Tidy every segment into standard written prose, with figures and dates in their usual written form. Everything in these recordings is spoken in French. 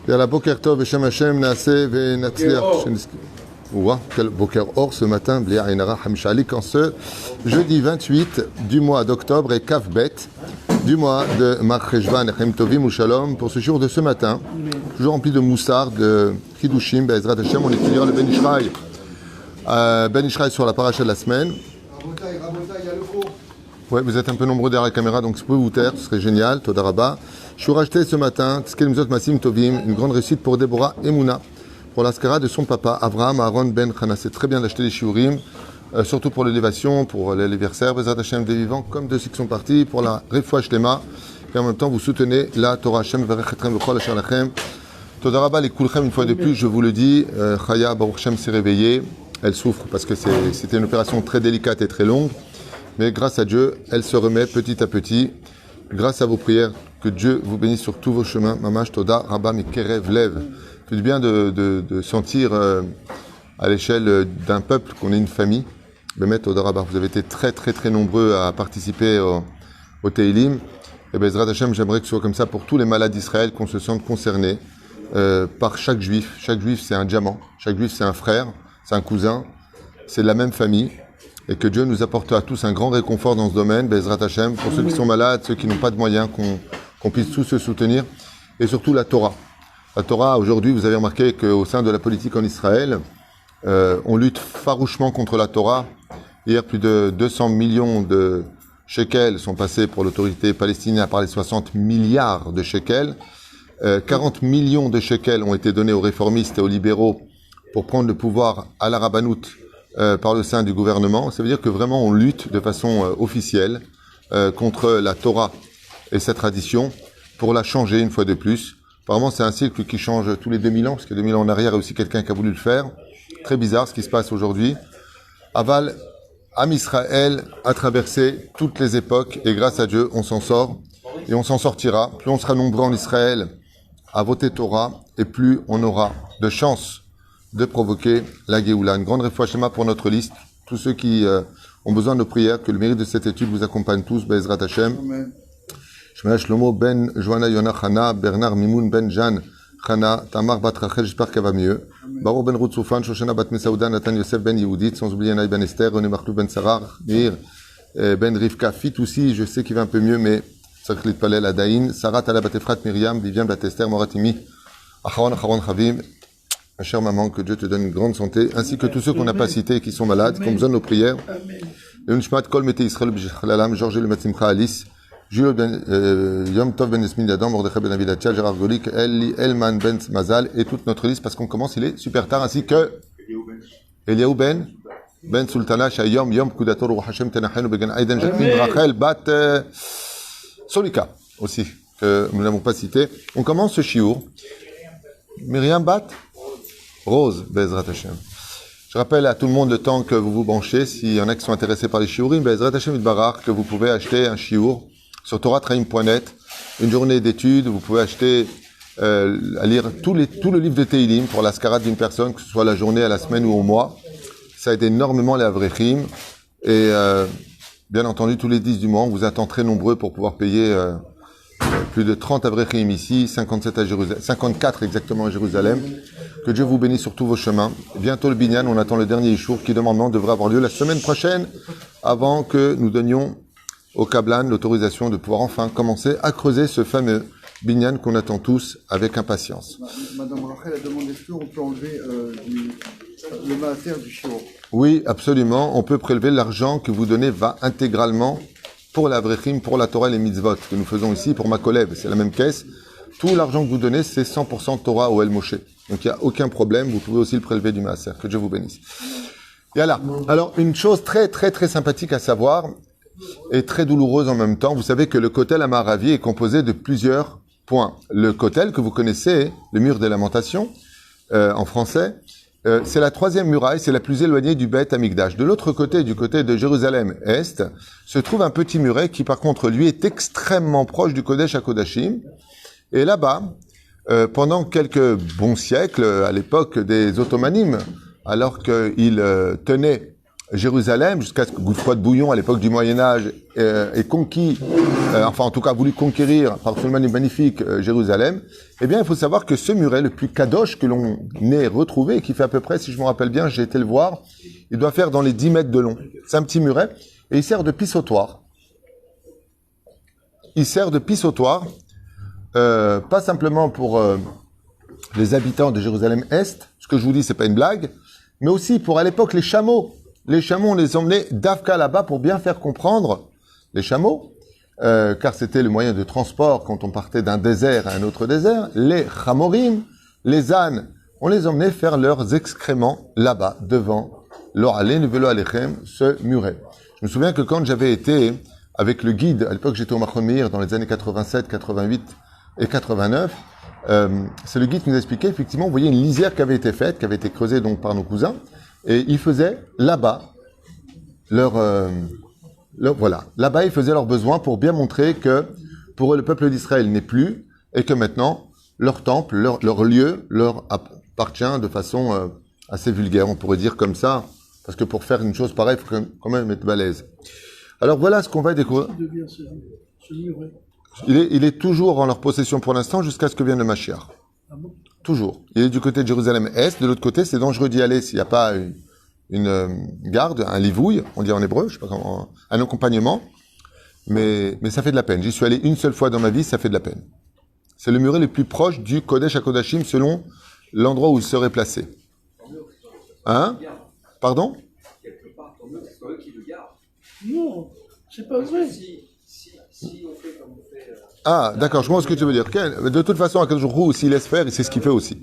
Yalla Boker Tov, Beshem Hashem, Naaseh Venatzliach. Ouah, quel Boker Or ce matin, Bli Ainara Hamishalik, en ce jeudi 28 du mois d'octobre et Kaf Bet du mois de Mar Cheshvan, Echem Tovim ou Shalom, pour ce jour de ce matin, toujours rempli de moussard, de Chidushim, Be'ezrat Hashem, on étudiera le Ben Ishraï. Ben Ishraï sur la paracha de la semaine. Ouais, vous êtes un peu nombreux derrière la caméra, donc si vous pouvez vous taire, ce serait génial. Toda Rabba. Je suis racheté ce matin, Tzkelmzot Masim Tovim, une grande réussite pour Déborah Emouna, pour l'askara de son papa, Avraham Aaron Ben Chana. C'est très bien d'acheter des shiurim, surtout pour l'élévation, pour l'anniversaire, Bezrat Hashem des vivants, comme de ceux qui sont partis, pour la Refoua Shlema, et en même temps vous soutenez la Torah Hashem, Verechetrem Vechol Asher Lachem. Toda Rabba, les Kulchem, une fois de plus, je vous le dis, Chaya Baruch Shem s'est réveillée, elle souffre parce que c'était une opération très délicate et très longue, mais grâce à Dieu, elle se remet petit à petit, grâce à vos prières, que Dieu vous bénisse sur tous vos chemins. Mamash Toda Rabba Mikerev Lev. C'est bien de sentir à l'échelle d'un peuple qu'on est une famille. Bemet Toda Rabba. Vous avez été très très très nombreux à participer au Teilim. Et Bezrat Hashem, j'aimerais que ce soit comme ça pour tous les malades d'Israël, qu'on se sente concernés par chaque juif. Chaque juif c'est un diamant. Chaque juif c'est un frère, c'est un cousin, c'est de la même famille. Et que Dieu nous apporte à tous un grand réconfort dans ce domaine, Bezrat Hashem, pour ceux qui sont malades, ceux qui n'ont pas de moyens, qu'on puisse tous se soutenir, et surtout la Torah. La Torah, aujourd'hui, vous avez remarqué qu'au sein de la politique en Israël, on lutte farouchement contre la Torah. Hier, plus de 200 millions de shekels sont passés pour l'autorité palestinienne à part les 60 milliards de shekels. 40 millions de shekels ont été donnés aux réformistes et aux libéraux pour prendre le pouvoir à la rabbanout par le sein du gouvernement. Ça veut dire que vraiment on lutte de façon officielle contre la Torah et sa tradition pour la changer une fois de plus. Apparemment c'est un cycle qui change tous les 2000 ans, parce que 2000 ans en arrière il y a aussi quelqu'un qui a voulu le faire. Très bizarre ce qui se passe aujourd'hui. Aval, Am Israël a traversé toutes les époques et grâce à Dieu on s'en sort et on s'en sortira. Plus on sera nombreux en Israël à voter Torah et plus on aura de chance de provoquer la Géoula. Une grande réfoua Shema pour notre liste. Tous ceux qui ont besoin de nos prières, que le mérite de cette étude vous accompagne tous. Be'ezrat Hashem. Shema Shlomo ben Johanna Yona Chana, Bernard Mimoun ben Jeanne Chana, Tamar bat Rachel, j'espère qu'elle va mieux. Baruch ben Ruth Soufan, Shoshana bat Mesauda, Nathan Yosef ben Yehudit, sans oublier Naï ben Esther, René Marlou ben Sarah, Meir ben Rivka, Fit aussi, je sais qu'il va un peu mieux, mais Saklit Palel Adaïn, Sarah Tala bat Efrat Myriam, Vivian bat Esther, Moratimi, Acharon Chavim. Ma chère maman, que Dieu te donne une grande santé, ainsi que tous ceux qu'on n'a pas cités et qui sont malades, qui ont besoin de nos prières. Le Nishmat Kol Mete Israël B'Shlalam, Georges Le Matzimcha Alice, Jules Yom Tov Ben Esmin Yadam, Mordechai Ben Avidatia, Gérard Golik, Elman Ben Mazal, et toute notre liste, parce qu'on commence, il est super tard, ainsi que Eliaou Ben Sultana, Shayom, Yom Kudator, Ruach Hashem Tenachenu, Began Aiden, Jacqueline, Rachel, Bat Solika, aussi, que nous n'avons pas cité. On commence ce chiour. Myriam Bat Rose, Bezrat Hashem. Je rappelle à tout le monde le temps que vous vous branchez, s'il y en a qui sont intéressés par les shiurim, Bezrat Hashem Itbarach, que vous pouvez acheter un shiur sur toratraim.net, une journée d'études, vous pouvez acheter, à lire tout le livre de Teilim pour la scarade d'une personne, que ce soit la journée, à la semaine ou au mois. Ça aide énormément les avrechim, et bien entendu, tous les 10 du mois, on vous attend très nombreux pour pouvoir payer plus de 30 avrechim ici, 57 à Jérusalem, 54 exactement à Jérusalem. Que Dieu vous bénisse sur tous vos chemins. Bientôt le Binyan, on attend le dernier Ishour qui demandement devrait avoir lieu la semaine prochaine, avant que nous donnions au Kablan l'autorisation de pouvoir enfin commencer à creuser ce fameux Binyan qu'on attend tous avec impatience. Madame Rachel a demandé est-ce qu'on peut enlever le maaser du shiur? Oui, absolument. On peut prélever l'argent que vous donnez va intégralement pour la Avrechim, pour la Torah et les mitzvot que nous faisons ici, pour ma collègue, c'est la même caisse. Tout l'argent que vous donnez, c'est 100% Torah au El Moshe. Donc il n'y a aucun problème, vous pouvez aussi le prélever du maaser. Que Dieu vous bénisse. Et voilà. Alors, une chose très très très sympathique à savoir, et très douloureuse en même temps, vous savez que le Kotel Amaravi est composé de plusieurs points. Le Kotel, que vous connaissez, le mur des lamentations, en français, c'est la troisième muraille, c'est la plus éloignée du Beth Amikdash. De l'autre côté, du côté de Jérusalem-Est, se trouve un petit muret qui, par contre, lui, est extrêmement proche du Kodesh HaKodashim. Et là-bas, pendant quelques bons siècles, à l'époque des Ottomanimes, alors qu'il tenait Jérusalem, jusqu'à ce que Godefroy de Bouillon, à l'époque du Moyen-Âge, ait conquis, enfin en tout cas voulu conquérir par son magnifique Jérusalem, eh bien il faut savoir que ce muret, le plus kadosh que l'on ait retrouvé, qui fait à peu près, si je me rappelle bien, j'ai été le voir, il doit faire dans les 10 mètres de long. C'est un petit muret, et il sert de pissotoire. Il sert de pissotoire, pas simplement pour les habitants de Jérusalem-Est, ce que je vous dis, c'est pas une blague, mais aussi pour, à l'époque, les chameaux. Les chameaux, on les emmenait d'Afka là-bas pour bien faire comprendre les chameaux, car c'était le moyen de transport quand on partait d'un désert à un autre désert. Les chamorim, les ânes, on les emmenait faire leurs excréments là-bas, devant l'Oralen Velo Alechem, ce muret. Je me souviens que quand j'avais été avec le guide, à l'époque j'étais au Machon Meir dans les années 87, 88 et 89, c'est le guide qui nous expliquait, effectivement, vous voyez une lisière qui avait été faite, qui avait été creusée donc par nos cousins, et ils faisaient là-bas voilà, là-bas ils faisaient leurs besoins pour bien montrer que pour eux le peuple d'Israël n'est plus et que maintenant leur temple, leur lieu leur appartient de façon assez vulgaire, on pourrait dire comme ça, parce que pour faire une chose pareille, il faut quand même être balèze. Alors voilà ce qu'on va découvrir. Il est toujours en leur possession pour l'instant jusqu'à ce que vienne le Mashiach. Ah bon? Toujours. Il est du côté de Jérusalem-Est. De l'autre côté, c'est dangereux d'y aller s'il n'y a pas une garde, un livouille, on dit en hébreu, je sais pas comment, un accompagnement. Mais ça fait de la peine. J'y suis allé une seule fois dans ma vie, ça fait de la peine. C'est le muret le plus proche du Kodesh HaKodashim selon l'endroit où il serait placé. Hein? Pardon? Quelque part, tant mieux, c'est pas eux qui le gardent. Non, c'est pas vrai. Si on fait comme on fait... Ah, d'accord, je comprends ce que tu veux dire. De toute façon, à quel jour s'il laisse faire, c'est ce qu'il fait aussi.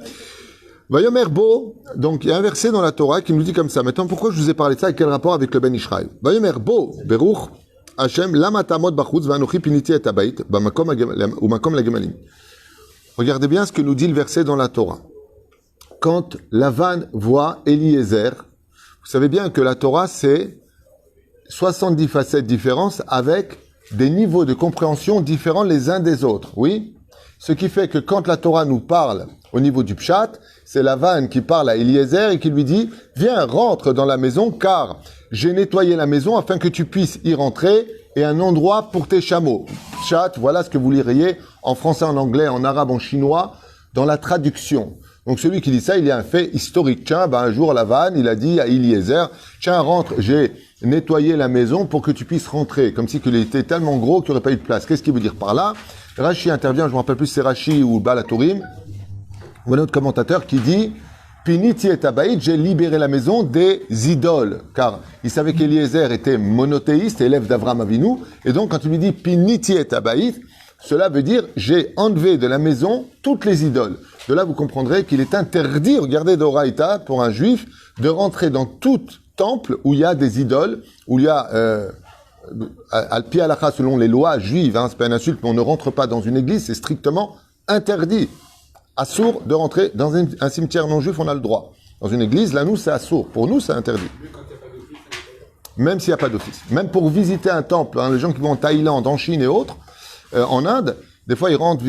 Vayomer Bo, donc il y a un verset dans la Torah qui nous dit comme ça. Maintenant, pourquoi je vous ai parlé de ça et quel rapport avec le Ben Ishraï? Vayomer Bo, Beruch, Hashem, lama tamod bachutz, vanochi piniti et abayit, bamakom la gemalim. Regardez bien ce que nous dit le verset dans la Torah. Quand Lavan voit Eliezer, vous savez bien que la Torah, c'est 70 facettes différentes avec des niveaux de compréhension différents les uns des autres, oui? Ce qui fait que quand la Torah nous parle au niveau du Pshat, c'est Lavan qui parle à Eliezer et qui lui dit « Viens, rentre dans la maison car j'ai nettoyé la maison afin que tu puisses y rentrer et un endroit pour tes chameaux. » Pshat, voilà ce que vous liriez en français, en anglais, en arabe, en chinois, dans la traduction. Donc celui qui dit ça, il y a un fait historique. Tiens, un jour Lavan, il a dit à Eliezer « Tiens, rentre, j'ai nettoyer la maison pour que tu puisses rentrer. » Comme si qu'il était tellement gros qu'il n'y aurait pas eu de place. Qu'est-ce qu'il veut dire par là? Rashi intervient, je ne me rappelle plus si c'est Rashi ou Balatourim. Voilà notre commentateur qui dit « Piniti et Abaït, j'ai libéré la maison des idoles. » Car il savait qu'Eliezer était monothéiste, élève d'Avraham Avinu. Et donc quand il lui dit « Piniti et Abaït », cela veut dire « j'ai enlevé de la maison toutes les idoles ». De là, vous comprendrez qu'il est interdit, regardez d'Oraïta, pour un juif, de rentrer dans tout temple où il y a des idoles, où il y a, al-pi halakha, selon les lois juives, c'est pas une insulte, mais on ne rentre pas dans une église, c'est strictement interdit. Assour de rentrer dans un cimetière non juif, on a le droit. Dans une église, là, nous, c'est assour. Pour nous, c'est interdit. Même s'il n'y a pas d'office. Même pour visiter un temple, les gens qui vont en Thaïlande, en Chine et autres, en Inde, des fois, ils rentrent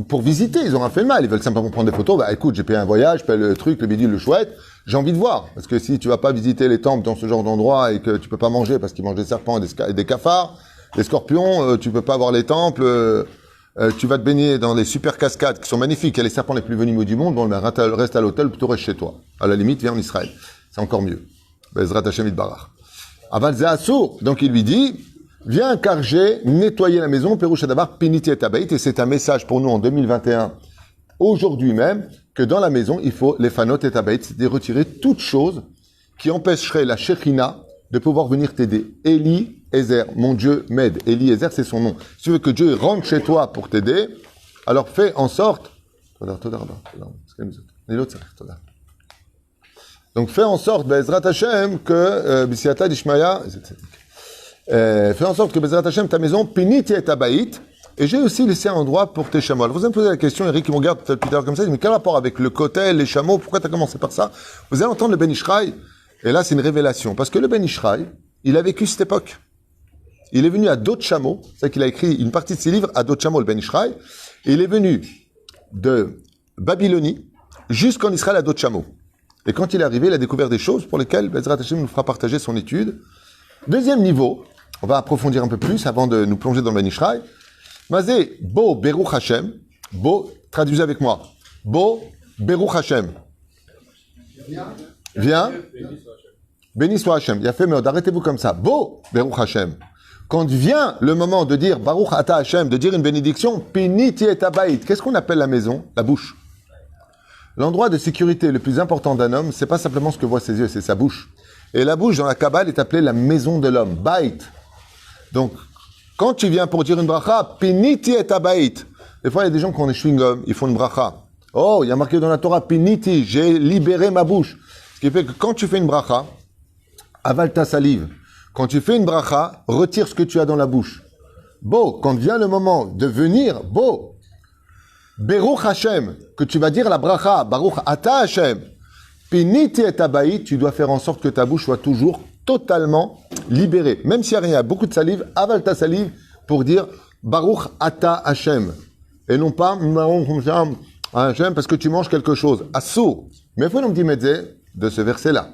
pour visiter, ils ont rien fait de mal, ils veulent simplement prendre des photos. Écoute, j'ai payé un voyage, je paye le truc, le bidule, le chouette, j'ai envie de voir. Parce que si tu vas pas visiter les temples dans ce genre d'endroit et que tu peux pas manger parce qu'ils mangent des serpents et des cafards, des scorpions, tu peux pas voir les temples, tu vas te baigner dans des super cascades qui sont magnifiques, il y a les serpents les plus venimeux du monde, bon, reste à l'hôtel, plutôt reste chez toi. À la limite, viens en Israël. C'est encore mieux. Bezrat Hashem Itbarach. Aval Ze Assour. Donc il lui dit, viens car j'ai nettoyé la maison, Perouch Adabar, Piniti et Tabaït, et c'est un message pour nous en 2021, aujourd'hui même, que dans la maison, il faut les fanot et tabaït, c'est-à-dire retirer toute chose qui empêcherait la Shekhina de pouvoir venir t'aider. Eli Ezer, mon Dieu m'aide. Eli Ezer, c'est son nom. Si tu veux que Dieu rentre chez toi pour t'aider, alors fais en sorte... Donc fais en sorte, Bezrat Hashem, que B'siata d'Ishmaya... fais en sorte que Bezrat Hashem, ta maison, Piniti et Tabaït, et j'ai aussi laissé un endroit pour tes chameaux. Alors vous allez me poser la question, Eric, qui me regarde peut-être plus tard comme ça, mais quel rapport avec le kotel, les chameaux, pourquoi tu as commencé par ça? Vous allez entendre le Ben Ishraï, et là c'est une révélation, parce que le Ben Ishraï, il a vécu cette époque. Il est venu à d'autres chameaux, c'est qu'il a écrit une partie de ses livres à d'autres chameaux, le Ben Ishraï, et il est venu de Babylonie jusqu'en Israël à d'autres chameaux. Et quand il est arrivé, il a découvert des choses pour lesquelles Bezrat Hashem nous fera partager son étude. Deuxième niveau, on va approfondir un peu plus avant de nous plonger dans le Ben Ishraï. Mazé, Bo Beruch Hashem. Bo, traduisez avec moi. Bo Beruch Hashem. Viens. Béni soit Hashem. Il a fait, mais arrêtez-vous comme ça. Bo Beruch Hashem. Quand vient le moment de dire Baruch Ata Hashem, de dire une bénédiction, Piniti et Abaït. Qu'est-ce qu'on appelle la maison? La bouche. L'endroit de sécurité le plus important d'un homme, c'est pas simplement ce que voient ses yeux, c'est sa bouche. Et la bouche, dans la Kabbale, est appelée la maison de l'homme. Bait. Donc, quand tu viens pour dire une bracha, Piniti et Abaït. Des fois, il y a des gens qui ont des chewing-gums, ils font une bracha. Oh, il y a marqué dans la Torah, Piniti, j'ai libéré ma bouche. Ce qui fait que quand tu fais une bracha, avale ta salive. Quand tu fais une bracha, retire ce que tu as dans la bouche. Beau, quand vient le moment de venir, beau, Beruch Hashem, que tu vas dire la bracha, Baruch Ata Hashem, Piniti et Abaït, tu dois faire en sorte que ta bouche soit toujours totalement libérée. Même s'il n'y a rien, il y a beaucoup de salive, avale ta salive pour dire Baruch Ata Hashem. Et non pas Hashem parce que tu manges quelque chose. Assou. Mais il faut nous dire de ce verset-là.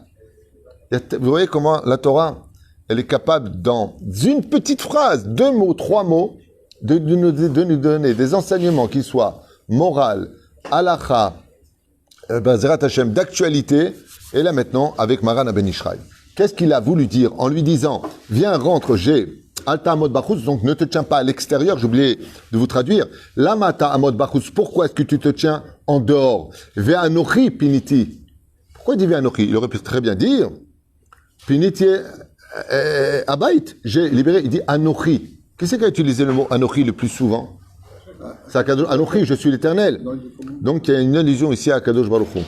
Vous voyez comment la Torah, elle est capable, dans une petite phrase, 2 mots, 3 mots, de nous donner des enseignements qui soient moraux, halakha, Bezrat Hashem, d'actualité, et là maintenant, avec Maran Ben Ishraï. Qu'est-ce qu'il a voulu dire en lui disant, viens, rentre, j'ai Alta Amod Bachus, donc ne te tiens pas à l'extérieur, j'ai oublié de vous traduire. Lamata Amod Bachus, pourquoi est-ce que tu te tiens en dehors? Ve'anochi Piniti. Pourquoi il dit Ve'anochi? Il aurait pu très bien dire Piniti Abaït, j'ai libéré, il dit Anochi. Qui c'est qui a utilisé le mot Anochi le plus souvent? C'est Akadosh, Anochi, je suis l'Éternel. Donc il y a une allusion ici à Akadosh Baruch Hu.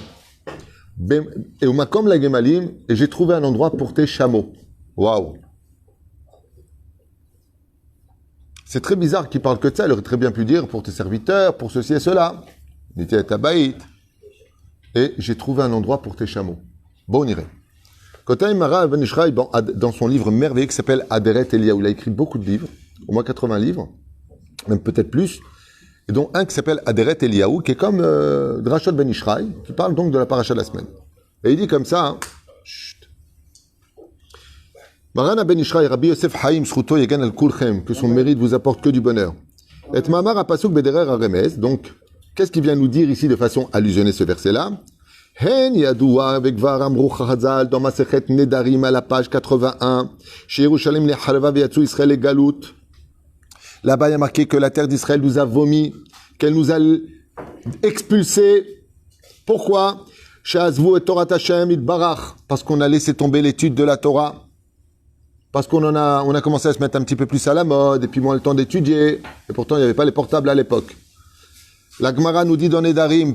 Et au Makom la Gemalim, et j'ai trouvé un endroit pour tes chameaux. Waouh! C'est très bizarre qu'il parle que de ça, il aurait très bien pu dire pour tes serviteurs, pour ceci et cela. Il était à Abaït. Et j'ai trouvé un endroit pour tes chameaux. Bon, on irait. Kotaï Mara Ben Ishraï, dans son livre merveilleux qui s'appelle Aderet Eliyahu, il a écrit beaucoup de livres, au moins 80 livres, même peut-être plus, et dont un qui s'appelle Aderet Eliyahu, qui est comme Drashot Ben Ishraï, qui parle donc de la paracha de la semaine. Et il dit comme ça, hein, Maran Ben Ishraï, Rabbi Yosef Haïm, Shruto Yegan al Kulchem, que son mérite vous apporte que du bonheur. Et Mamar Apasuk Bederer Aremez, donc, qu'est-ce qu'il vient nous dire ici de façon allusionnée ce verset-là? Hen Yadoua avec Varam Ruchazal dans Masechet Nedarim à la page 81. Chez Yerushalayim les Harva V'yatsu Israël et Galout. Là-bas, il y a marqué que la terre d'Israël nous a vomi, qu'elle nous a expulsés. Pourquoi? Chez Azvu et Torah Hashem Itbarach. Parce qu'on a laissé tomber l'étude de la Torah. Parce qu'on a commencé à se mettre un petit peu plus à la mode, et puis moins le temps d'étudier. Et pourtant, il n'y avait pas les portables à l'époque. La Gemara nous dit dans Nedarim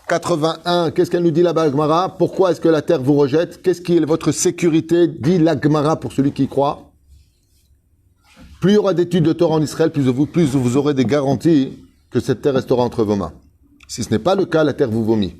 81, qu'est-ce qu'elle nous dit là-bas, Gemara? Pourquoi est-ce que la terre vous rejette? Qu'est-ce qui est votre sécurité? Dit la Gemara pour celui qui croit. Plus il y aura d'études de Torah en Israël, plus vous aurez des garanties que cette terre restera entre vos mains. Si ce n'est pas le cas, la terre vous vomit.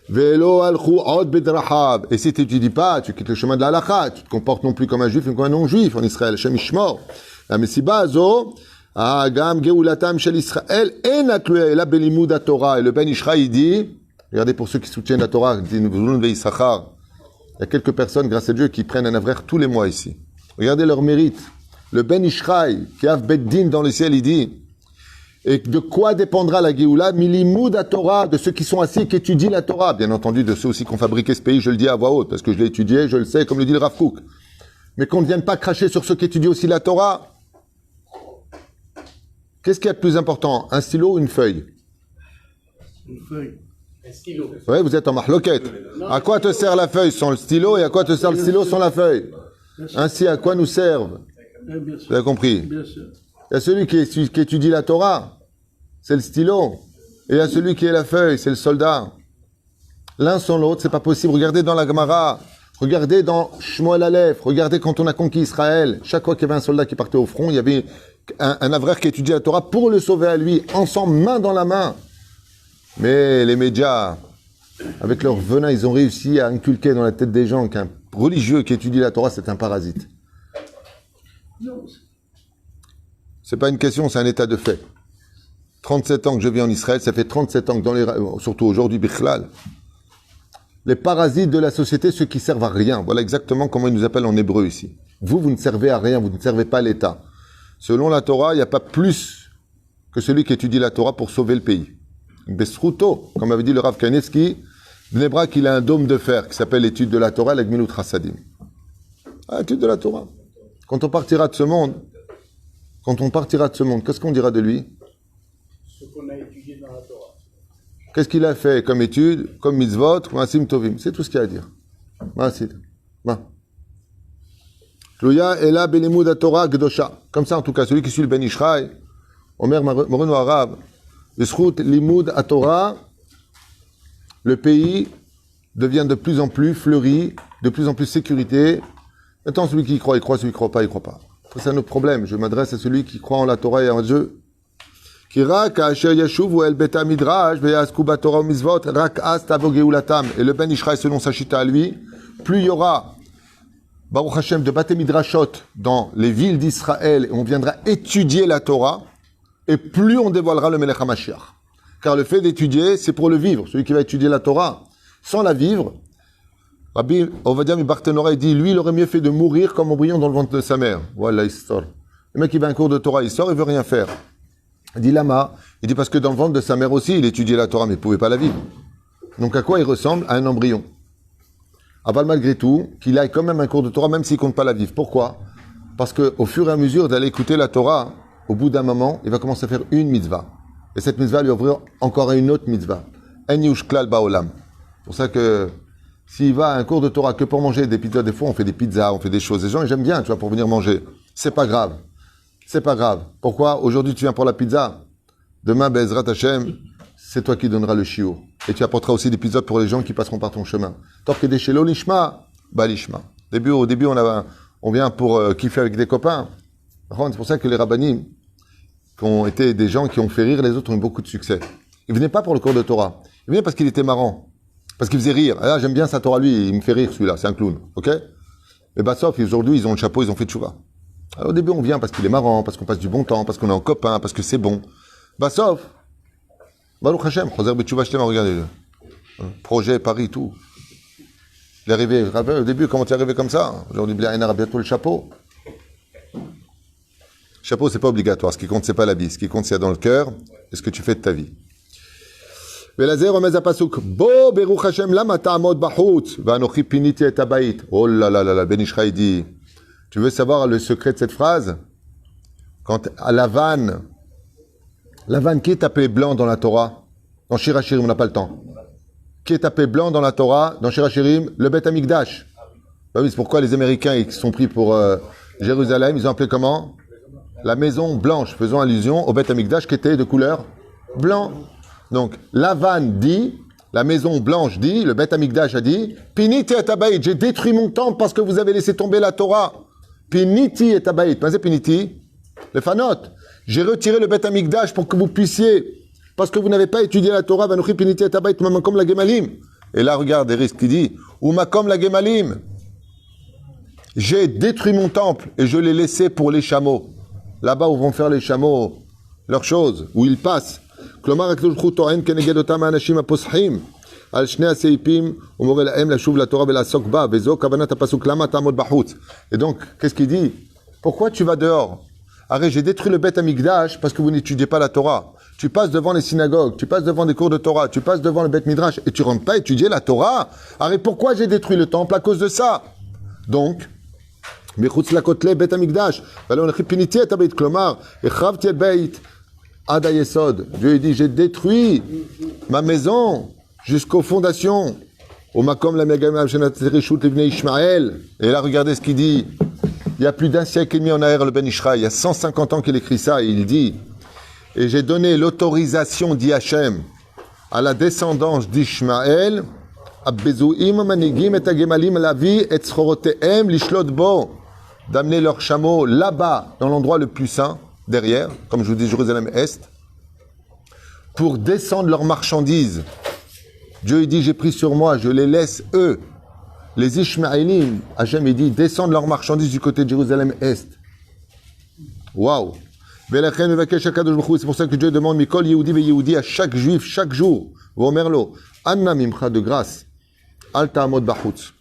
Velo alchu od bedrahab. Et si tu n'étudies pas, tu quittes le chemin de la halakha, tu te comportes non plus comme un juif, mais comme un non-juif en Israël. Hashem Ishmor. La messiba zo. Agam geulatam shel Israël en atlué la belimud Torah. Et le Ben Ishraï dit, regardez pour ceux qui soutiennent la Torah, il y a quelques personnes, grâce à Dieu, qui prennent un avraire tous les mois ici. Regardez leur mérite. Le Ben Ishraï, qui a Beddin dans le ciel, il dit, et de quoi dépendra la Géoula? Milimud Torah, de ceux qui sont assis et qui étudient la Torah. Bien entendu, de ceux aussi qui ont fabriqué ce pays, je le dis à voix haute, parce que je l'ai étudié, je le sais, comme le dit le Rav Kook. Mais qu'on ne vienne pas cracher sur ceux qui étudient aussi la Torah. Qu'est-ce qu'il y a de plus important? Un stylo ou une feuille? Une feuille. Un stylo. Oui, vous êtes en mahloquette. À quoi te sert la feuille sans le stylo et à quoi te sert le stylo sans la feuille? Ainsi, à quoi nous servent? Vous avez compris? Bien sûr. Il y a celui qui étudie la Torah, c'est le stylo. Et il y a celui qui est la feuille, c'est le soldat. L'un sans l'autre, c'est pas possible. Regardez dans la Gemara, regardez dans Shmuel Aleph, regardez quand on a conquis Israël. Chaque fois qu'il y avait un soldat qui partait au front, il y avait un avraire qui étudiait la Torah pour le sauver à lui, ensemble, main dans la main. Mais les médias, avec leur venin, ils ont réussi à inculquer dans la tête des gens qu'un religieux qui étudie la Torah, c'est un parasite. Non. C'est pas une question, c'est un état de fait. 37 ans que je vis en Israël, ça fait 37 ans que surtout aujourd'hui, Bichlal, les parasites de la société, ceux qui servent à rien. Voilà exactement comment il nous appelle en hébreu ici. Vous ne servez à rien, vous ne servez pas à l'État. Selon la Torah, il n'y a pas plus que celui qui étudie la Torah pour sauver le pays. Besruto, comme avait dit le Rav Kanevski, Bnei Brak, il a un dôme de fer qui s'appelle l'étude de la Torah, l'Egmilut Chassadim. Ah, l'étude de la Torah. Quand on partira de ce monde, qu'est-ce qu'on dira de lui? Ce qu'on a étudié dans la Torah. Qu'est-ce qu'il a fait comme étude, comme mitzvot, comme asim tovim? C'est tout ce qu'il y a à dire. Maasid. Tluya ela belimud Torah gdosha. Comme ça, en tout cas, celui qui suit le Ben Ishraï, Omer Moreno Arabe, B'zchut limud Torah, le pays devient de plus en plus fleuri, de plus en plus sécurité. Maintenant, celui qui y croit, il croit, celui qui ne croit pas, il ne croit pas. C'est un autre problème. Je m'adresse à celui qui croit en la Torah et en Dieu. Et le Ben Ishraï, selon sa chita à lui, plus il y aura Baruch Hashem de Bate Midrashot dans les villes d'Israël, et on viendra étudier la Torah, et plus on dévoilera le Melech HaMashiach. Car le fait d'étudier, c'est pour le vivre. Celui qui va étudier la Torah, sans la vivre, Rabbi Ovadia Mibartenora, il dit, lui, il aurait mieux fait de mourir comme embryon dans le ventre de sa mère. Voilà, il sort. Le mec, il va à un cours de Torah, il sort, il veut rien faire. Il dit Lama, il dit parce que dans le ventre de sa mère aussi, il étudiait la Torah, mais il ne pouvait pas la vivre. Donc à quoi il ressemble? À un embryon. Aval malgré tout, qu'il aille quand même un cours de Torah, même s'il ne compte pas la vivre. Pourquoi? Parce qu'au fur et à mesure d'aller écouter la Torah, au bout d'un moment, il va commencer à faire une mitzvah. Et cette mitzvah lui ouvrir encore une autre mitzvah. En yushklal baolam. C'est pour ça que s'il va à un cours de Torah que pour manger des pizzas, des fois on fait des pizzas, on fait des choses. Les gens, ils aiment bien, tu vois, pour venir manger. C'est pas grave. C'est pas grave. Pourquoi? Aujourd'hui, tu viens pour la pizza. Demain, Bezrat Hashem, c'est toi qui donneras le shiur. Et tu apporteras aussi des pizzas pour les gens qui passeront par ton chemin. Tant que des shelo lishma, bah lishma. Au début, on vient pour kiffer avec des copains. C'est pour ça que les rabbanim, qui ont été des gens qui ont fait rire les autres, ont eu beaucoup de succès. Ils venaient pas pour le cours de Torah. Ils venaient parce qu'il était marrant. Parce qu'il faisait rire. Ah, j'aime bien sa Torah, lui, il me fait rire celui-là, c'est un clown. Ok? Mais bah, sauf, aujourd'hui, ils ont le chapeau, ils ont fait tchouva. Alors, au début, on vient parce qu'il est marrant, parce qu'on passe du bon temps, parce qu'on est en copain, parce que c'est bon. Bah, sauf, Baruch Hashem, Choser Betchouva Shlema, regardez-le. Projet, Paris, tout. Il est arrivé, au début, comment tu es arrivé comme ça? Aujourd'hui, il a bientôt le chapeau. Le chapeau, c'est pas obligatoire. Ce qui compte, c'est pas l'habit. Ce qui compte, c'est dans le cœur et ce que tu fais de ta vie. Velazer remez à pasuk. Bo Baruch Hashem lama ta'amod bachut va'anochi piniti et abayit. Oh là là là là, Ben Ishraï dit. Tu veux savoir le secret de cette phrase? Quand à Lavan, qui est tapé blanc dans la Torah? Dans Shirachirim, on n'a pas le temps. Qui est tapé blanc dans la Torah? Dans Shirachirim, le Bet Amikdash. Bah oui, c'est pourquoi les Américains, ils sont pris pour Jérusalem, ils ont appelé comment? La maison blanche, faisant allusion au Bet Amikdash qui était de couleur blanc. Donc, Lavan dit, la maison blanche dit, le Bet Amikdash a dit, Piniti et Abayit, j'ai détruit mon temple parce que vous avez laissé tomber la Torah. Piniti et Abayit. Pas Piniti, le Fanot. J'ai retiré le Bet Amikdash pour que vous puissiez, parce que vous n'avez pas étudié la Torah, Vanochi Piniti et Abayit, comme la Gemalim. Et là, regarde, Eris qui dit, Umakom la Gemalim. J'ai détruit mon temple et je l'ai laissé pour les chameaux. Là-bas où vont faire les chameaux leurs choses, où ils passent. כלומר, הקדוש ברוך הוא טוען כנגד אותם האנשים הפוסחים על שני הסעיפים ומורה להם לשוב לתורה ולעסוק בה, וזו כוונת הפסוק, למה תעמוד בחוץ? Et donc, qu'est-ce qu'il dit? Pourquoi tu vas dehors? Arrête, j'ai détruit le Bet Amikdash parce que vous n'étudiez pas la Torah. Tu passes devant les synagogues, tu passes devant des cours de Torah, tu passes devant le Bet Midrash et tu rentres pas étudier la Torah. Arrête, pourquoi j'ai détruit le temple? À cause de ça. Donc, מחוץ לכותלי בית המקדש, ולא פיניתי את הבית, כלומר, החרבתי את בית עד היסוד. Dieu dit, j'ai détruit ma maison jusqu'aux fondations. Au makom la megam shenat reshut livnei Ishmael. Et là, regardez ce qu'il dit. Il y a plus d'un siècle et demi en arrière, le Ben Ishraï, il y a 150 ans qu'il écrit ça, et il dit, et j'ai donné l'autorisation d'Hachem à la descendance d'Ishmael, Abbezuim manigim et agemalim lavi et tzchorotehem lishlot bo, d'amener leurs chameaux là-bas, dans l'endroit le plus saint, derrière, comme je vous dis, Jérusalem-Est, pour descendre leurs marchandises. Dieu dit, j'ai pris sur moi, je les laisse eux. Les Ishmaélim, Hachem il dit, descendent leurs marchandises du côté de Jérusalem-Est. Waouh! C'est pour ça que Dieu demande, Mikol Yehudi ve Yehudi à chaque juif, chaque jour, Vomerlo, Anna Mimcha de grâce. Alta Amod Bachutz.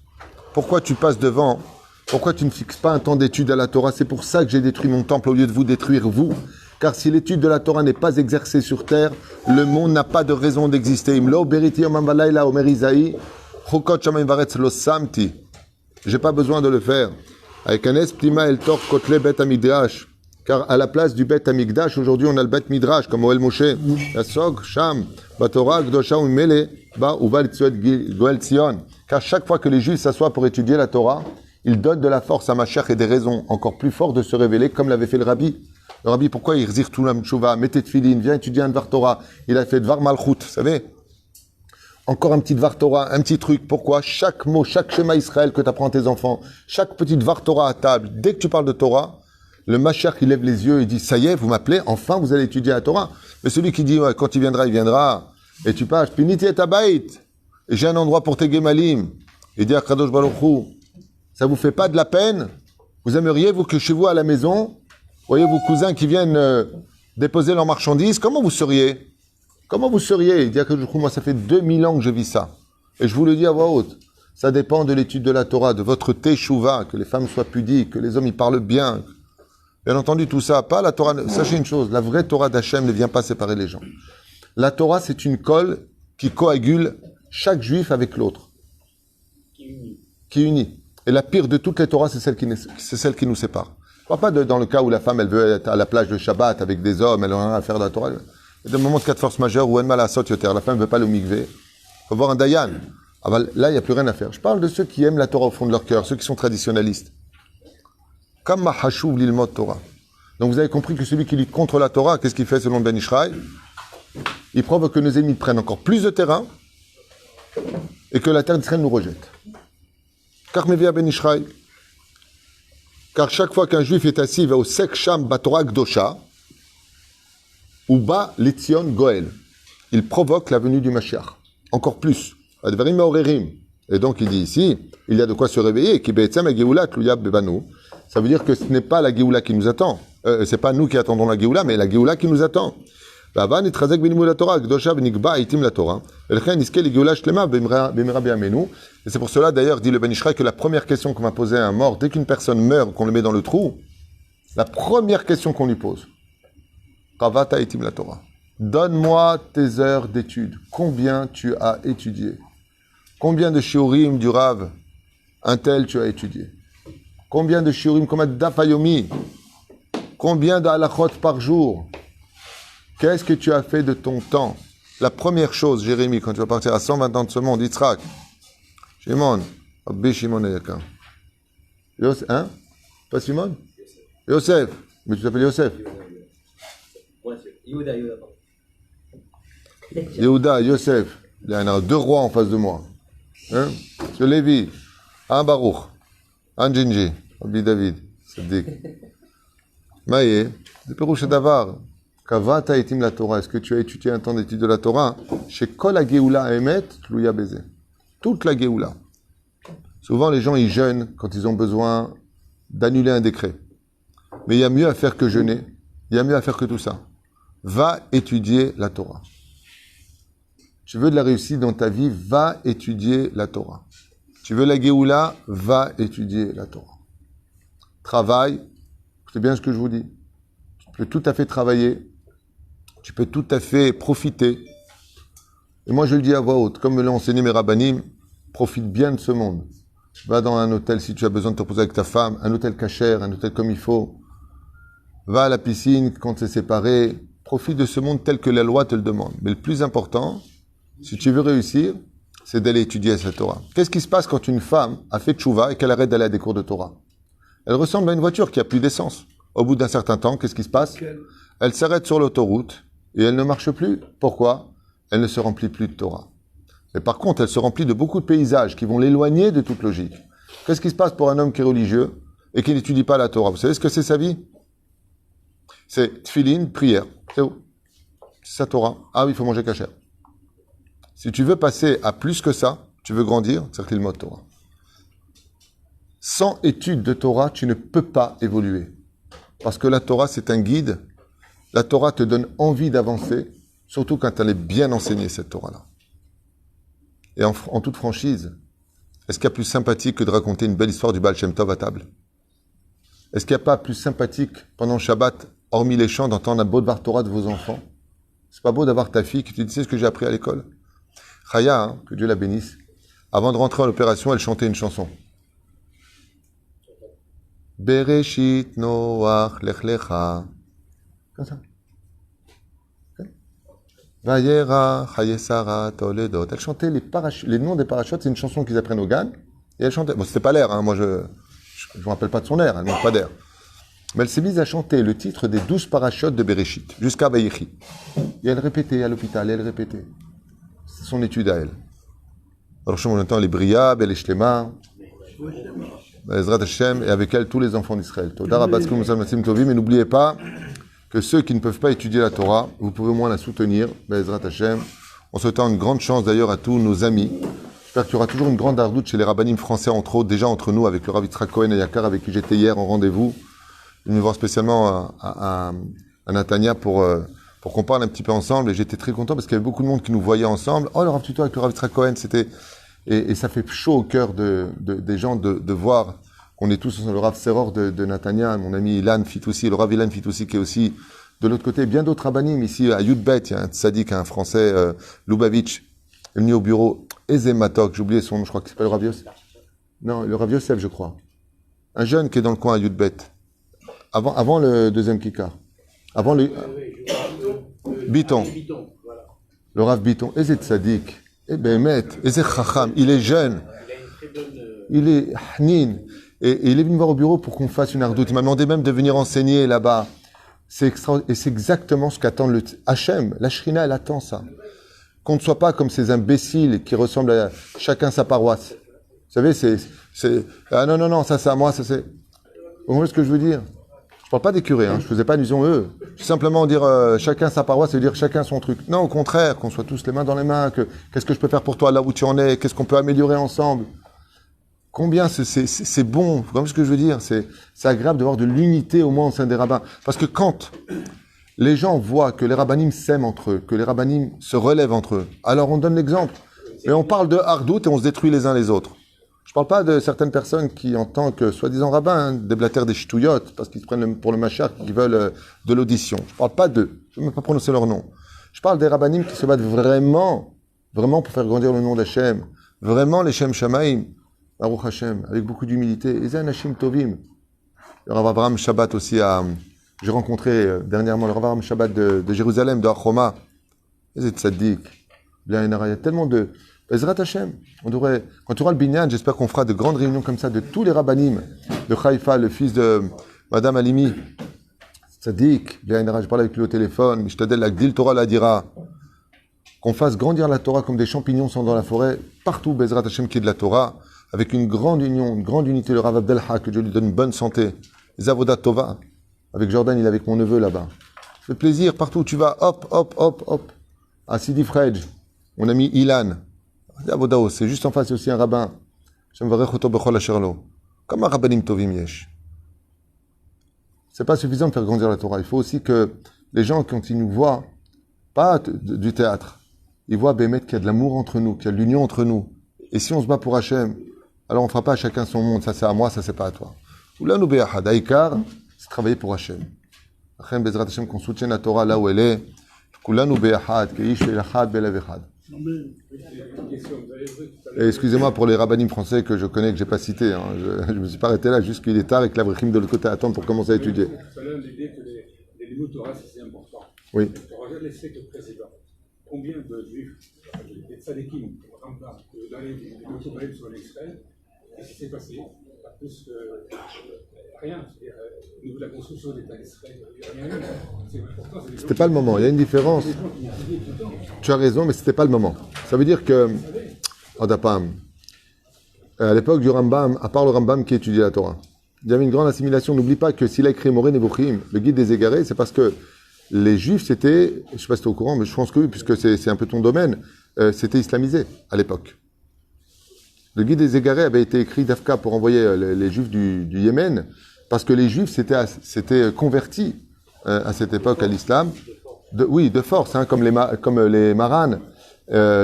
Pourquoi tu passes devant? Pourquoi tu ne fixes pas un temps d'étude à la Torah? C'est pour ça que j'ai détruit mon temple au lieu de vous détruire vous. Car si l'étude de la Torah n'est pas exercée sur terre, le monde n'a pas de raison d'exister. Imlo beriti yomam valayla omer Isaïe, chokot shamayim varetz lo samti. J'ai pas besoin de le faire. Avec un esplima el tor kotle bet amidrash. Car à la place du bet amigdash, aujourd'hui on a le bet midrash, comme Oel Moshe. Yasog, Sham, Batorah, Gdosha, Umele, Ba, Uval, Goel Tzion. Car chaque fois que les Juifs s'assoient pour étudier la Torah, ils donnent de la force à Mashiach et des raisons encore plus fortes de se révéler, comme l'avait fait le Rabbi. Le Rabbi, pourquoi il zir tout l'âme tchouva, mettez tefillin, viens étudier un Dvar Torah. Il a fait Dvar Malchut, vous savez. Encore un petit Dvar Torah, un petit truc. Pourquoi? Chaque mot, chaque schéma Israël que tu apprends à tes enfants, chaque petit Dvar Torah à table, dès que tu parles de Torah, le Mashiach, il lève les yeux et dit, ça y est, vous m'appelez, enfin vous allez étudier la Torah. Mais celui qui dit, ouais, quand il viendra, et tu passes, Piniti et Tabaït, et j'ai un endroit pour tes Gemalim, et dit à Kadosh Baruch Hu, ça vous fait pas de la peine? Vous aimeriez, vous, que chez vous à la maison, voyez vos cousins qui viennent déposer leurs marchandises, comment vous seriez? Comment vous seriez? Il dit à Kadosh Baruch Hu, moi ça fait 2000 ans que je vis ça. Et je vous le dis à voix haute, ça dépend de l'étude de la Torah, de votre teshuva, que les femmes soient pudiques, que les hommes y parlent bien. Bien entendu, tout ça, pas la Torah. Sachez une chose, la vraie Torah d'Hachem ne vient pas séparer les gens. La Torah, c'est une colle qui coagule chaque juif avec l'autre. Qui unit. Et la pire de toutes les Torahs, c'est celle qui nous sépare. Je ne parle pas dans le cas où la femme, elle veut être à la plage de Shabbat avec des hommes, elle n'a rien à faire de la Torah. Il y a des moments de cas de force majeure où elle m'a la saute yoter. La femme ne veut pas le mikvé. Il faut voir un dayan. Ah ben, là, il n'y a plus rien à faire. Je parle de ceux qui aiment la Torah au fond de leur cœur, ceux qui sont traditionnalistes. Comme Mahashuv l'ilmot Torah. Donc vous avez compris que celui qui lutte contre la Torah, qu'est-ce qu'il fait selon Ben Ishraï? Il provoque que nos ennemis prennent encore plus de terrain et que la terre d'Israël nous rejette. Car Mevia Ben Ishraï. Car chaque fois qu'un juif est assis, il va au Sek Sham Batorah Gdosha ou Ba Litzion Goel. Il provoque la venue du Mashiach. Encore plus. Advarim Maorerim. Et donc il dit ici, il y a de quoi se réveiller. Ki be'etzem ha-geoula tluya bebanu. Ça veut dire que ce n'est pas la Géoula qui nous attend. C'est pas nous qui attendons la Géoula, mais la Géoula qui nous attend. Et c'est pour cela, d'ailleurs, dit le Ben Ishraï, que la première question qu'on va poser à un mort, dès qu'une personne meurt, qu'on le met dans le trou, la première question qu'on lui pose, donne-moi tes heures d'études. Combien tu as étudié? Combien de shiurim du Rav un tel tu as étudié? Combien de shiurim, combien de dafayomi? Combien de halachot par jour? Qu'est-ce que tu as fait de ton temps? La première chose, Jérémie, quand tu vas partir à 120 ans de ce monde, Yitzhak, Shimon, Rabbi Shimon Ayaka. Yosef, hein? Pas Shimon? Yosef. Mais tu t'appelles Yosef? Yehuda, Yosef. Il y en a deux rois en face de moi. Hein? Monsieur Lévi, un Baruch, un Jinji, Rabbi David, Sadiq. Maïe, le Pérouche Davar, Kavata etim la Torah. Est-ce que tu as étudié un temps d'étude de la Torah? Chez Kol la Geoula Emet, Tlouya Bézé. Toute la Geoula. Souvent, les gens, ils jeûnent quand ils ont besoin d'annuler un décret. Mais il y a mieux à faire que jeûner. Il y a mieux à faire que tout ça. Va étudier la Torah. Tu veux de la réussite dans ta vie, va étudier la Torah. Tu veux la Géoula, va étudier la Torah. Travaille. C'est bien ce que je vous dis. Tu peux tout à fait travailler. Tu peux tout à fait profiter. Et moi, je le dis à voix haute. Comme me l'ont enseigné mes rabbanim, profite bien de ce monde. Va dans un hôtel si tu as besoin de te reposer avec ta femme, un hôtel cachère, un hôtel comme il faut. Va à la piscine quand tu es séparé. Profite de ce monde tel que la loi te le demande. Mais le plus important, si tu veux réussir, c'est d'aller étudier cette Torah. Qu'est-ce qui se passe quand une femme a fait tchouva et qu'elle arrête d'aller à des cours de Torah? Elle ressemble à une voiture qui a plus d'essence. Au bout d'un certain temps, qu'est-ce qui se passe? Elle s'arrête sur l'autoroute et elle ne marche plus. Pourquoi? Elle ne se remplit plus de Torah. Mais par contre, elle se remplit de beaucoup de paysages qui vont l'éloigner de toute logique. Qu'est-ce qui se passe pour un homme qui est religieux et qui n'étudie pas la Torah? Vous savez ce que c'est sa vie? C'est tfilin, prière. C'est où? C'est sa Torah. Ah oui, il faut manger cachère. Si tu veux passer à plus que ça, tu veux grandir, c'est le mot Torah. Sans étude de Torah, tu ne peux pas évoluer. Parce que la Torah, c'est un guide. La Torah te donne envie d'avancer, surtout quand elle est bien enseignée, cette Torah-là. Et en toute franchise, Est-ce qu'il y a plus sympathique que de raconter une belle histoire du Baal Shem Tov à table? Est-ce qu'il n'y a pas plus sympathique pendant Shabbat, hormis les chants, d'entendre un beau Dvar Torah de vos enfants? C'est pas beau d'avoir ta fille qui te dit, tu sais ce que j'ai appris à l'école? Chaya, hein, que Dieu la bénisse, avant de rentrer à l'opération, elle chantait une chanson. Bereshit Noach Lech Lecha. Comme ça. Vayera Chayesara Toledot. Elle chantait les noms des parachutes, c'est une chanson qu'ils apprennent au GAN. Et elle chantait. Bon, c'était pas l'air, hein, moi je me rappelle pas de son air, elle ne manque pas d'air. Mais elle s'est mise à chanter le titre des 12 parachutes de Bereshit, jusqu'à Vayechi. Et elle répétait à l'hôpital, elle répétait. C'est son étude à elle. Alors je m'entends, elle est briable, elle est shlema. Ezrat Hashem, et avec elle tous les enfants d'Israël. Toda Rabba Tzkum Musal Masim Tovim, mais n'oubliez pas que ceux qui ne peuvent pas étudier la Torah, vous pouvez au moins la soutenir. Ezrat Hashem. En souhaitant une grande chance d'ailleurs à tous nos amis. J'espère qu'il y aura toujours une grande ardoute chez les rabbinim français, entre autres, déjà entre nous, avec le Rav Yitzhak Cohen et Yakar, avec qui j'étais hier en rendez-vous. Je vais me voir spécialement à Natania pour qu'on parle un petit peu ensemble. Et j'étais très content parce qu'il y avait beaucoup de monde qui nous voyait ensemble. Oh, le Rav Tuto avec le Rav Yitzhak Cohen, c'était... Et ça fait chaud au cœur des gens de voir qu'on est tous le Rav Seror de Natania, mon ami Ilan Fitoussi, le Rav Ilan Fitoussi qui est aussi de l'autre côté. Bien d'autres rabbinim ici à Yudbet, il y a un tzaddik, un français, Lubavitch, il est venu au bureau, Ezematok, j'ai oublié son nom, je crois que c'est pas le Rav Yosef. Non, le Rav Yosef, je crois. Un jeune qui est dans le coin à Yudbet. Avant le deuxième kikar. Avant le... Biton. Le Rav Biton. Ezet tzaddik. Eh ben, Ezet chacham. Il est jeune. Il est hnin. Et il est venu me voir au bureau pour qu'on fasse une ardoute. Il m'a demandé même de venir enseigner là-bas. C'est extra... Et c'est exactement ce qu'attend le Hachem. La Shrina, elle attend ça. Qu'on ne soit pas comme ces imbéciles qui ressemblent à chacun sa paroisse. Vous savez, c'est... Ah non, ça c'est à moi, ça c'est... Vous comprenez ce que je veux dire? Je parle pas des curés, hein, je faisais pas allusion à eux. Simplement dire chacun sa paroisse, ça veut dire chacun son truc. Non, au contraire, qu'on soit tous les mains dans les mains, qu'est-ce que je peux faire pour toi là où tu en es, qu'est-ce qu'on peut améliorer ensemble. Combien c'est bon, vous comprenez ce que je veux dire? C'est agréable d'avoir de l'unité au moins au sein des rabbins. Parce que quand les gens voient que les rabbinim s'aiment entre eux, que les rabbinim se relèvent entre eux, alors on donne l'exemple. Et on parle de hardout et on se détruit les uns les autres. Je parle pas de certaines personnes qui, en tant que soi-disant rabbins, déblatèrent des ch'touillottes parce qu'ils se prennent pour le machar, qui veulent de l'audition. Je parle pas d'eux. Je ne vais même pas prononcer leur nom. Je parle des rabbinim qui se battent vraiment pour faire grandir le nom d'Hachem. Vraiment les Shem Shamaim, Baruch Hashem, avec beaucoup d'humilité. Et Zanashim Tovim. Le Rav Avraham Shabbat aussi j'ai rencontré dernièrement le Rav Avraham Shabbat de Jérusalem, de Achoma. Et c'est tzaddik. Il y a tellement de... Ezrat Hashem, on devrait, quand tu auras le binyan, j'espère qu'on fera de grandes réunions comme ça de tous les rabbanim, de Haïfa, le fils de Madame Alimi, Tzadik, je parle avec lui au téléphone, Mishtadel Agdil Torah Ladira, qu'on fasse grandir la Torah comme des champignons sont dans la forêt, partout, Bezrat Hashem qui est de la Torah, avec une grande union, une grande unité, le Rav Abdelha, que Dieu lui donne une bonne santé, les Avodat Tova, avec Jordan, il est avec mon neveu là-bas. Ça fait plaisir, partout où tu vas, hop, à Sidi Frej, mon ami Ilan, c'est juste en face, c'est aussi un rabbin. Comme un rabbanim tovim yesh. C'est pas suffisant de faire grandir la Torah. Il faut aussi que les gens, quand ils nous voient, pas du théâtre, ils voient Bémet qu'il y a de l'amour entre nous, qu'il y a de l'union entre nous. Et si on se bat pour Hachem, alors on fera pas à chacun son monde. Ça c'est à moi, ça c'est pas à toi. Oulanu be'achad. Aïkar, c'est travailler pour Hachem. Hachem bezrat Hachem, qu'on soutienne la Torah là où elle est. Oulanu be'achad, ke'ish le'achad be'lev echad. Et excusez-moi pour les rabbinim français que je connais, que j'ai pas cités. Hein. Je me suis pas arrêté là, juste qu'il est tard et que l'Avrechim de l'autre côté attend pour commencer à étudier. Tout à l'heure, l'idée que les livres Torah, c'est important. Oui. Tu regardes les siècles précédents. Combien de juifs, des tzadikim, dans les autobahns sur l'Israël, qu'est-ce qui s'est passé? Pas plus que rien. Au niveau de la construction d'État d'Israël, il n'y a rien eu. C'était pas le moment, il y a une différence. Tu as raison, mais c'était pas le moment. Ça veut dire que, à l'époque du Rambam, à part le Rambam qui étudiait la Torah, il y avait une grande assimilation. N'oublie pas que s'il a écrit Moré Nebuchim, le guide des égarés, c'est parce que les Juifs, c'était, je ne sais pas si tu es au courant, mais je pense que oui, puisque c'est un peu ton domaine, c'était islamisé à l'époque. Le guide des égarés avait été écrit d'Afka pour envoyer les Juifs du Yémen, parce que les Juifs s'étaient convertis à cette époque à l'islam, de force, hein, comme les Maranes.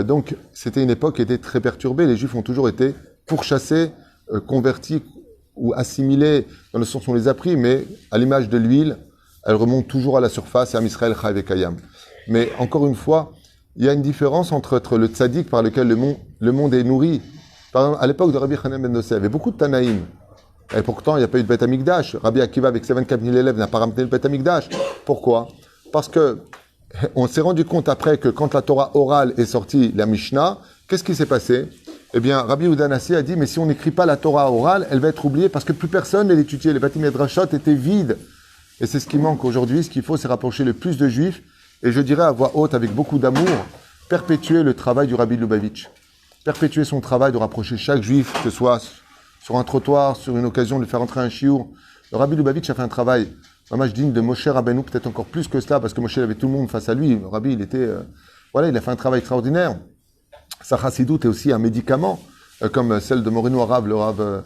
Donc, c'était une époque qui était très perturbée. Les Juifs ont toujours été pourchassés, convertis ou assimilés, dans le sens où on les a pris, mais à l'image de l'huile, elle remonte toujours à la surface, et à Israël, Chaïv et Kayam. Mais encore une fois, il y a une différence entre le tzaddik par lequel le monde est nourri. Par exemple, à l'époque de Rabbi Hanan ben Dossé, il y avait beaucoup de Tanaïm. Et pourtant, il n'y a pas eu de Beth Amikdash. Rabbi Akiva, avec ses 24 000 élèves, n'a pas ramené le Beth Amikdash. Pourquoi? Parce que on s'est rendu compte après que quand la Torah orale est sortie, la Mishnah, qu'est-ce qui s'est passé? Eh bien, Rabbi Udanassi a dit, mais si on n'écrit pas la Torah orale, elle va être oubliée parce que plus personne ne l'étudiait. Les Beth Midrashot étaient vides. Et c'est ce qui manque aujourd'hui. Ce qu'il faut, c'est rapprocher le plus de juifs. Et je dirais à voix haute, avec beaucoup d'amour, perpétuer le travail du Rabbi Lubavitch. Perpétuer son travail de rapprocher chaque juif, que ce soit sur un trottoir, sur une occasion de le faire entrer un chiour. Le Rabbi Lubavitch a fait un travail, vraiment digne de Moshe Rabbeinu, peut-être encore plus que cela, parce que Moshe avait tout le monde face à lui. Le Rabbi, il était, il a fait un travail extraordinaire. Sa chassidoute est aussi un médicament, comme celle de Moreno Arabe, le Rav.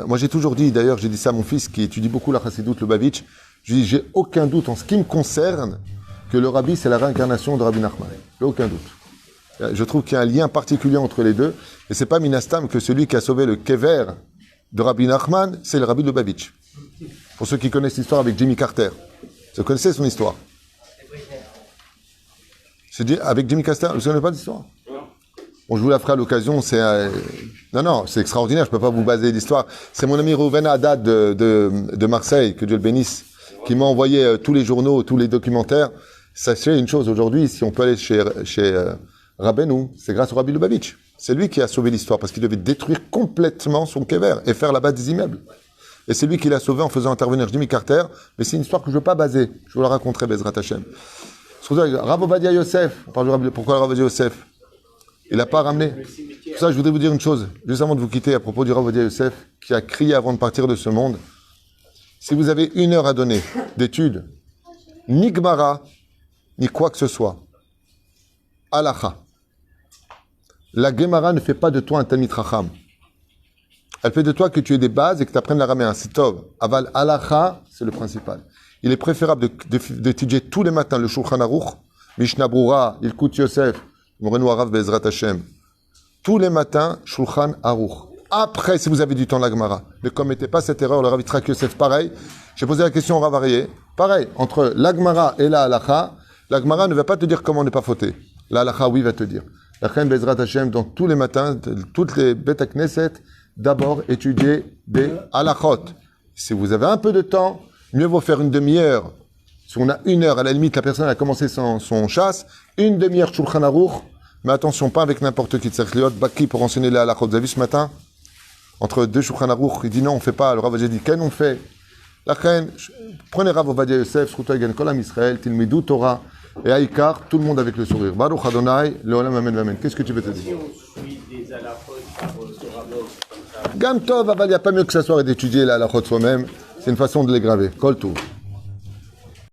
Moi, j'ai toujours dit, d'ailleurs, j'ai dit ça à mon fils qui étudie beaucoup la chassidoute Lubavitch. Je dis, j'ai aucun doute en ce qui me concerne que le Rabbi, c'est la réincarnation de Rabbi Nachman. J'ai aucun doute. Je trouve qu'il y a un lien particulier entre les deux. Et c'est pas Minastam que celui qui a sauvé le kever de Rabbi Nachman, c'est le Rabbi Lubavitch. Pour ceux qui connaissent l'histoire avec Jimmy Carter. Vous connaissez son histoire? C'est avec Jimmy Carter, vous ne connaissez pas l'histoire? Bon, je vous la ferai à l'occasion. Non, c'est extraordinaire. Je peux pas vous baser l'histoire. C'est mon ami Rouven Haddad de Marseille, que Dieu le bénisse, qui m'a envoyé tous les journaux, tous les documentaires. Sachez une chose, aujourd'hui, si on peut aller chez Rabbeinu, c'est grâce au Rabbi Lubavitch. C'est lui qui a sauvé l'histoire, parce qu'il devait détruire complètement son kever et faire là-bas des immeubles. Et c'est lui qui l'a sauvé en faisant intervenir Jimmy Carter. Mais c'est une histoire que je ne veux pas baser. Je vous la raconterai, Bezrat Hashem. Rav Ovadia Yosef, on parle du Rabbi, pourquoi Rav Ovadia Yosef? Il n'a pas ramené. Pour ça, je voudrais vous dire une chose, juste avant de vous quitter, à propos du Rav Ovadia Yosef, qui a crié avant de partir de ce monde. Si vous avez 1 heure à donner d'études, ni Gemara, ni quoi que ce soit, Halacha. La Gemara ne fait pas de toi un Talmid Chacham. Elle fait de toi que tu aies des bases et que tu apprennes l'araméen. C'est tov. Aval Halacha, c'est le principal. Il est préférable d'étudier tous les matins le Shulchan Aruch, Mishnah Brura, Ilkut Yosef, Moreno Arav Bezrat Hashem. Tous les matins, Shulchan Aruch. Après, si vous avez du temps, la Gemara. Ne commettez pas cette erreur. Le Rav Yitzhak Yosef, pareil. J'ai posé la question au Rav Aryeh. Pareil, entre la Gemara et la Halacha, la Gemara ne va pas te dire comment ne pas fauter. La Halacha, oui, va te dire. La Chen Bezrat Hashem, donc tous les matins, toutes les Beth Knesset, d'abord étudier des halachot. Si vous avez un peu de temps, mieux vaut faire une demi-heure. Si on a 1 heure, à la limite, la personne a commencé son chasse, 1 demi-heure Shulchan Aruch, mais attention, pas avec n'importe qui. Tzarich Baki pour enseigner les halachot. Vous avez vu ce matin? Entre 2 Shulchan Aruch, il dit non, on fait pas. Le Rav a dit, qu'est-ce qu'on fait? La Chen, prenez Rav Ovadia Yosef, Shruto Egen Kolam Israël, Tilmidu Torah, et Aïkar, tout le monde avec le sourire. Baruch Adonai, Leolam Amen Amen. Qu'est-ce que tu veux te dire? Si on suit des halachot par ce rabot, comme ça. Gam Tov, il n'y a pas mieux que s'asseoir et d'étudier la halachot soi-même. C'est une façon de les graver. Kol Tov.